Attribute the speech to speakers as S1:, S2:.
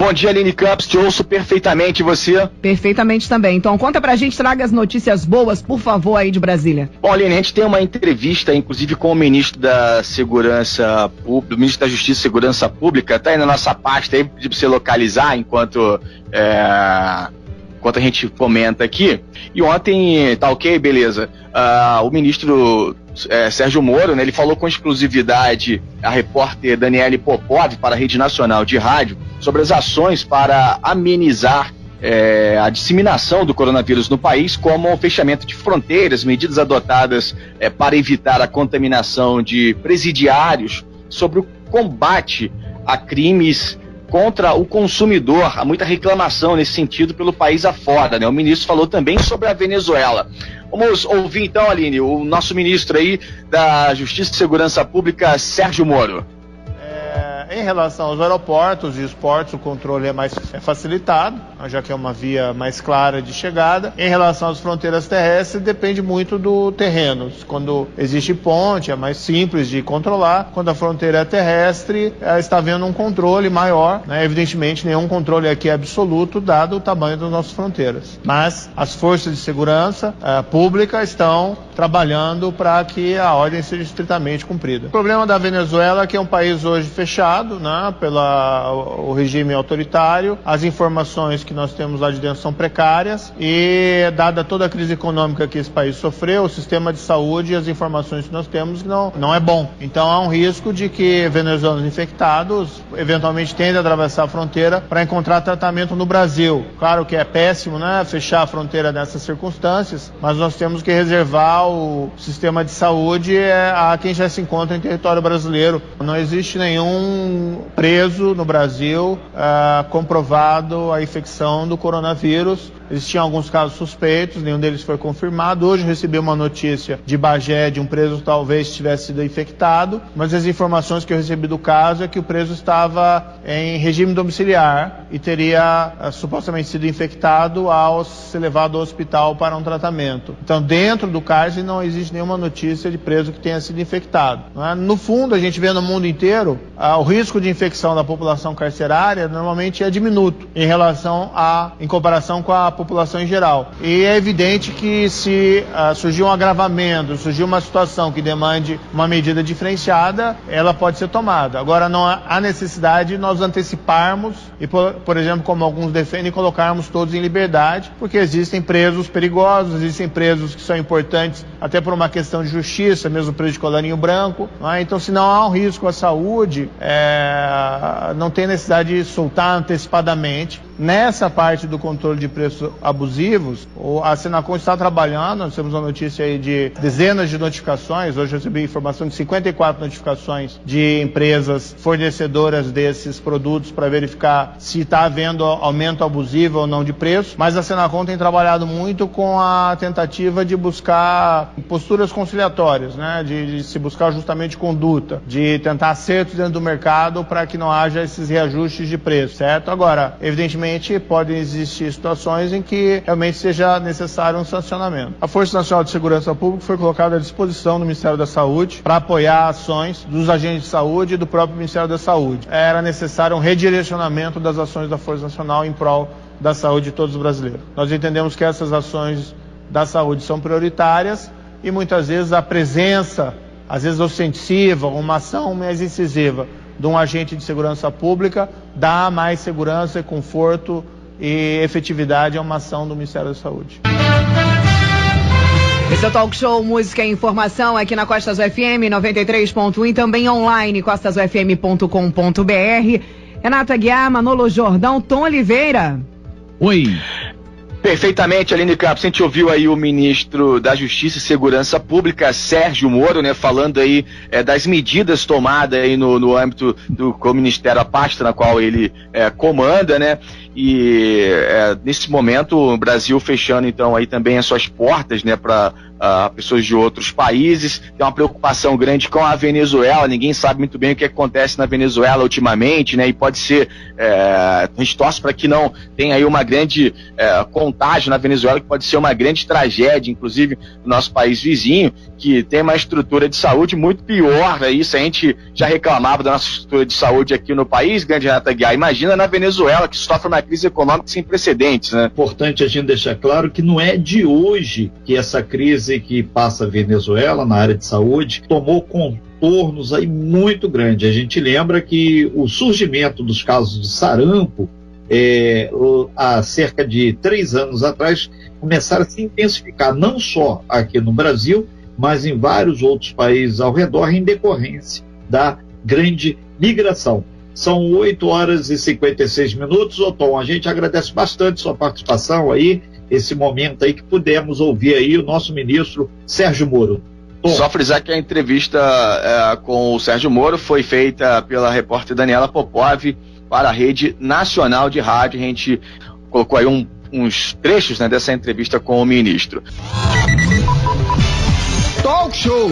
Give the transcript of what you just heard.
S1: Bom dia, Aline Campos, te ouço perfeitamente, e você?
S2: Perfeitamente também. Então conta pra gente, traga as notícias boas, por favor, aí de Brasília.
S1: Bom, Aline, a gente tem uma entrevista, inclusive, com o ministro da Segurança Pública, o ministro da Justiça e Segurança Pública, tá aí na nossa pasta aí, pedir pra você localizar enquanto a gente comenta aqui. E ontem, tá ok, beleza, o ministro Sérgio Moro, né, ele falou com exclusividade a repórter Daniele Popov para a Rede Nacional de Rádio sobre as ações para amenizar a disseminação do coronavírus no país, como o fechamento de fronteiras, medidas adotadas para evitar a contaminação de presidiários, sobre o combate a crimes contra o consumidor. Há muita reclamação nesse sentido pelo país afora, né? O ministro falou também sobre a Venezuela. Vamos ouvir então, Aline, o nosso ministro aí da Justiça e Segurança Pública, Sérgio Moro.
S3: Em relação aos aeroportos e os portos, o controle é facilitado, já que é uma via mais clara de chegada. Em relação às fronteiras terrestres, depende muito do terreno. Quando existe ponte, é mais simples de controlar. Quando a fronteira é terrestre, está havendo um controle maior, né? Evidentemente, nenhum controle aqui é absoluto, dado o tamanho das nossas fronteiras. Mas as forças de segurança pública estão trabalhando para que a ordem seja estritamente cumprida. O problema da Venezuela é que é um país hoje fechado, né, pelo regime autoritário. As informações que nós temos lá de dentro são precárias e, dada toda a crise econômica que esse país sofreu, o sistema de saúde e as informações que nós temos não é bom. Então há um risco de que venezuelanos infectados eventualmente tendem a atravessar a fronteira para encontrar tratamento no Brasil. Claro que é péssimo, né, fechar a fronteira nessas circunstâncias, mas nós temos que reservar o sistema de saúde a quem já se encontra em território brasileiro. Não existe nenhum preso no Brasil comprovado a infecção do coronavírus. Existiam alguns casos suspeitos, nenhum deles foi confirmado. Hoje eu recebi uma notícia de Bagé de um preso que talvez tivesse sido infectado, mas as informações que eu recebi do caso é que o preso estava em regime domiciliar e teria supostamente sido infectado ao ser levado ao hospital para um tratamento. Então, dentro do cárcere não existe nenhuma notícia de preso que tenha sido infectado. No fundo, a gente vê no mundo inteiro o risco de infecção da população carcerária normalmente é diminuto em comparação com a população em geral. E é evidente que se surgir um agravamento, surgir uma situação que demande uma medida diferenciada, ela pode ser tomada. Agora, não há necessidade de nós anteciparmos e, por exemplo, como alguns defendem, colocarmos todos em liberdade, porque existem presos perigosos, existem presos que são importantes até por uma questão de justiça, mesmo preso de colarinho branco. Então, se não há um risco à saúde, não tem necessidade de soltar antecipadamente. Nessa parte do controle de preços abusivos, a Senacom está trabalhando. Nós temos uma notícia aí de dezenas de notificações. Hoje eu recebi informação de 54 notificações de empresas fornecedoras desses produtos para verificar se está havendo aumento abusivo ou não de preço. Mas a Senacom tem trabalhado muito com a tentativa de buscar posturas conciliatórias, né? De se buscar justamente conduta, de tentar acertos dentro do mercado para que não haja esses reajustes de preço, certo? Agora, evidentemente, podem existir situações em que realmente seja necessário um sancionamento. A Força Nacional de Segurança Pública foi colocada à disposição do Ministério da Saúde para apoiar ações dos agentes de saúde e do próprio Ministério da Saúde. Era necessário um redirecionamento das ações da Força Nacional em prol da saúde de todos os brasileiros. Nós entendemos que essas ações da saúde são prioritárias e muitas vezes a presença, às vezes ostensiva, uma ação mais incisiva de um agente de segurança pública dá mais segurança, conforto e efetividade a uma ação do Ministério da Saúde.
S2: Esse é o Talk Show Música e Informação aqui na Costas UFM 93.1 e também online, costasufm.com.br. Renata Guiar, Manolo Jordão, Tom Oliveira.
S4: Oi.
S1: Perfeitamente, Aline Campos. A gente ouviu aí o ministro da Justiça e Segurança Pública, Sérgio Moro, né, falando aí das medidas tomadas aí no âmbito do Ministério, a pasta na qual ele comanda, né, e nesse momento o Brasil fechando então aí também as suas portas, né, para pessoas de outros países. Tem uma preocupação grande com a Venezuela, ninguém sabe muito bem o que acontece na Venezuela ultimamente, né? E pode ser, a gente torce para que não tenha aí uma grande contágio na Venezuela, que pode ser uma grande tragédia, inclusive no nosso país vizinho, que tem uma estrutura de saúde muito pior, né? Isso a gente já reclamava da nossa estrutura de saúde aqui no país, grande Renata Guiar. Imagina na Venezuela, que sofre uma crise econômica sem precedentes, né?
S4: Importante a gente deixar claro que não é de hoje que essa crise que passa a Venezuela na área de saúde tomou contornos aí muito grandes. A gente lembra que o surgimento dos casos de sarampo há cerca de 3 anos atrás começaram a se intensificar, não só aqui no Brasil, mas em vários outros países ao redor, em decorrência da grande migração. São 8h56. Ô Tom, a gente agradece bastante sua participação aí, esse momento aí que pudemos ouvir aí o nosso ministro Sérgio Moro. Tom.
S1: Só frisar que a entrevista com o Sérgio Moro foi feita pela repórter Daniela Popov para a Rede Nacional de Rádio. A gente colocou aí uns trechos, né, dessa entrevista com o ministro.
S5: Talk Show.